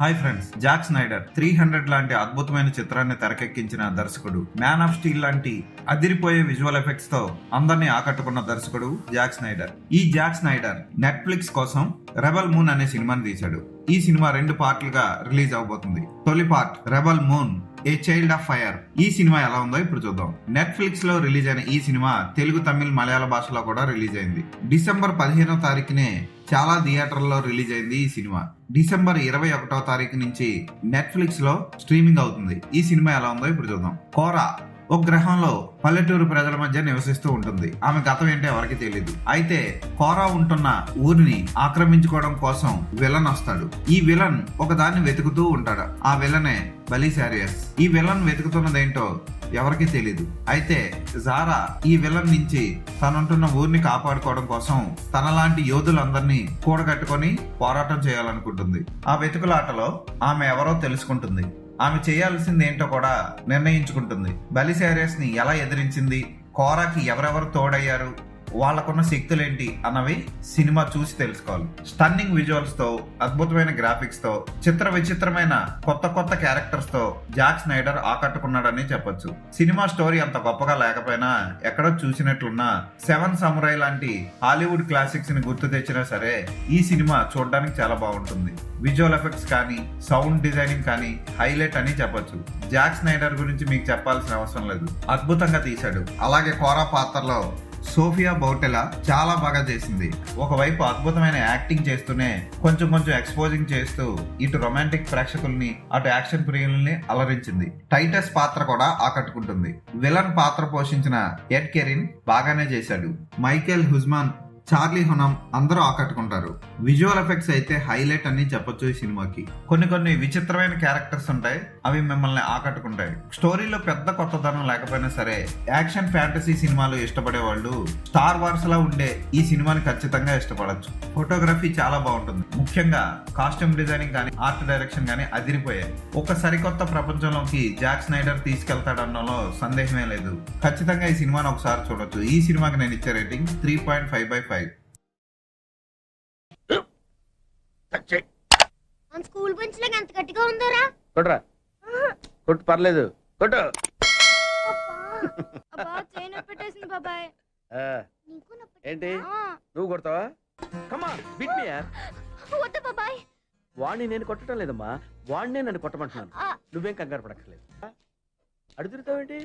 Hi friends, Jack Schneider 300 లాంటి అద్భుతమైన చిత్రాన్ని తెరకెక్కించిన దర్శకుడు, మ్యాన్ ఆఫ్ స్టీల్ లాంటి అదిరిపోయే విజువల్ ఎఫెక్ట్స్ తో అందరినీ ఆకట్టుకున్న దర్శకుడు జాక్ స్నైడర్. ఈ జాక్ స్నైడర్ నెట్ఫ్లిక్స్ కోసం రెబల్ మూన్ అనే సినిమాని తీశాడు. ఈ సినిమా 2 పార్ట్లుగా రిలీజ్ అవబోతుంది. తొలి part rebel moon a child of fire. ఈ సినిమా ఎలా ఉందో ఇప్పుడు చూద్దాం. నెట్ఫ్లిక్స్ లో రిలీజ్ అయిన ఈ సినిమా తెలుగు, తమిళ్, మలయాళ భాషలో కూడా రిలీజ్ అయింది. డిసెంబర్ 15వ తారీఖునే చాలా థియేటర్లలో రిలీజ్ అయింది ఈ సినిమా. డిసెంబర్ 21వ తారీఖు నుంచి నెట్ఫ్లిక్స్ లో స్ట్రీమింగ్ అవుతుంది. ఈ సినిమా ఎలా ఉందో ఇప్పుడు చూద్దాం. కోరా ఒక గ్రహంలో పల్లెటూరు ప్రజల మధ్య నివసిస్తూ ఉంటుంది. ఆమె గతం ఏంటో ఎవరికి తెలియదు. అయితే కోరా ఉంటున్న ఊరిని ఆక్రమించుకోవడం కోసం విలన్ వస్తాడు. ఈ విలన్ ఒక దాన్ని వెతుకుతూ ఉంటాడు. ఆ విలనే బెలిసారియస్. ఈ విలన్ వెతుకుతున్నదేంటో ఎవరికి తెలీదు. అయితే జారా ఈ విలన్ నుంచి తనుంటున్న ఊరిని కాపాడుకోవడం కోసం తనలాంటి యోధులందరినీ కూడగట్టుకొని పోరాటం చేయాలనుకుంటుంది. ఆ వెతుకులాటలో ఆమె ఎవరో తెలుసుకుంటుంది. ఆమె చేయాల్సింది ఏంటో కూడా నిర్ణయించుకుంటుంది. బెలిసారియస్ ని ఎలా ఎదిరించింది, కోరాకి ఎవరెవరు తోడయ్యారు, వాళ్ళకున్న శక్తులేంటి అన్నవి సినిమా చూసి తెలుసుకోవాలి. స్టన్నింగ్ విజువల్స్ తో, అద్భుతమైన గ్రాఫిక్స్ తో, చిత్ర విచిత్రమైన కొత్త క్యారెక్టర్స్ తో జాక్ స్నైడర్ ఆకట్టుకున్నాడని చెప్పొచ్చు. సినిమా స్టోరీ అంత గొప్పగా లేకపోయినా ఎక్కడో చూసినట్లున్న 7 సమురై లాంటి హాలీవుడ్ క్లాసిక్స్ ని గుర్తు తెచ్చినా సరే ఈ సినిమా చూడడానికి చాలా బాగుంటుంది. విజువల్ ఎఫెక్ట్స్ కానీ, సౌండ్ డిజైనింగ్ కానీ హైలైట్ అని చెప్పొచ్చు. జాక్ స్నైడర్ గురించి మీకు చెప్పాల్సిన అవసరం లేదు, అద్భుతంగా తీశాడు. అలాగే కోరా పాత్రలో సోఫియా బౌటెలా చాలా బాగా చేసింది. ఒకవైపు అద్భుతమైన యాక్టింగ్ చేస్తూనే కొంచెం ఎక్స్పోజింగ్ చేస్తూ ఇటు రొమాంటిక్ ప్రేక్షకుల్ని, అటు యాక్షన్ ప్రియుల్ని అలరించింది. టైటస్ పాత్ర కూడా ఆకట్టుకుంటుంది. విలన్ పాత్ర పోషించిన ఎడ్ కెరిన్ బాగానే చేశాడు. మైకేల్ హుజ్మాన్, చార్లీ హునమ్ అందరూ ఆకట్టుకుంటారు. విజువల్ ఎఫెక్ట్స్ అయితే హైలైట్ అని చెప్పొచ్చు. ఈ సినిమాకి కొన్ని విచిత్రమైన క్యారెక్టర్స్ ఉంటాయి, అవి మిమ్మల్ని ఆకట్టుకుంటాయి. స్టోరీలో పెద్ద కొత్తదనం లేకపోయినా సరే యాక్షన్ ఫ్యాంటసీ సినిమాలు ఇష్టపడే వాళ్ళు స్టార్ వార్స్ లా ఉండే ఈ సినిమాని ఖచ్చితంగా ఇష్టపడచ్చు. ఫోటోగ్రఫీ చాలా బాగుంటుంది. ముఖ్యంగా కాస్ట్యూమ్ డిజైనింగ్ కానీ, ఆర్ట్ డైరెక్షన్ కానీ అదిరిపోయాయి. ఒక సరికొత్త ప్రపంచంలోకి జాక్ స్నైడర్ తీసుకెళ్తాడన్నలో సందేహమే లేదు. ఖచ్చితంగా ఈ సినిమాని ఒకసారి చూడొచ్చు. ఈ సినిమాకి నేను ఇచ్చే రేటింగ్ 3.5/5. స్కూల్ బెంచ్ లాగా ఎంత గట్టిగా ఉందోరా? కొట్రా, కొట్టు, పర్లేదు, కొట్టు. పెట్టేసింది బాబాయ్. ఏంటి నువ్వు కొడతావా? కమా బిట్ మీ యార్. వద్దు బాబాయ్. వాణ్ణి నేను కొట్టడం లేదమ్మా, వాణ్ణే నన్ను కొట్టమంటున్నాను. నువ్వేం కంగారు పడక్కర్లేదు. అడుగుతావేంటి?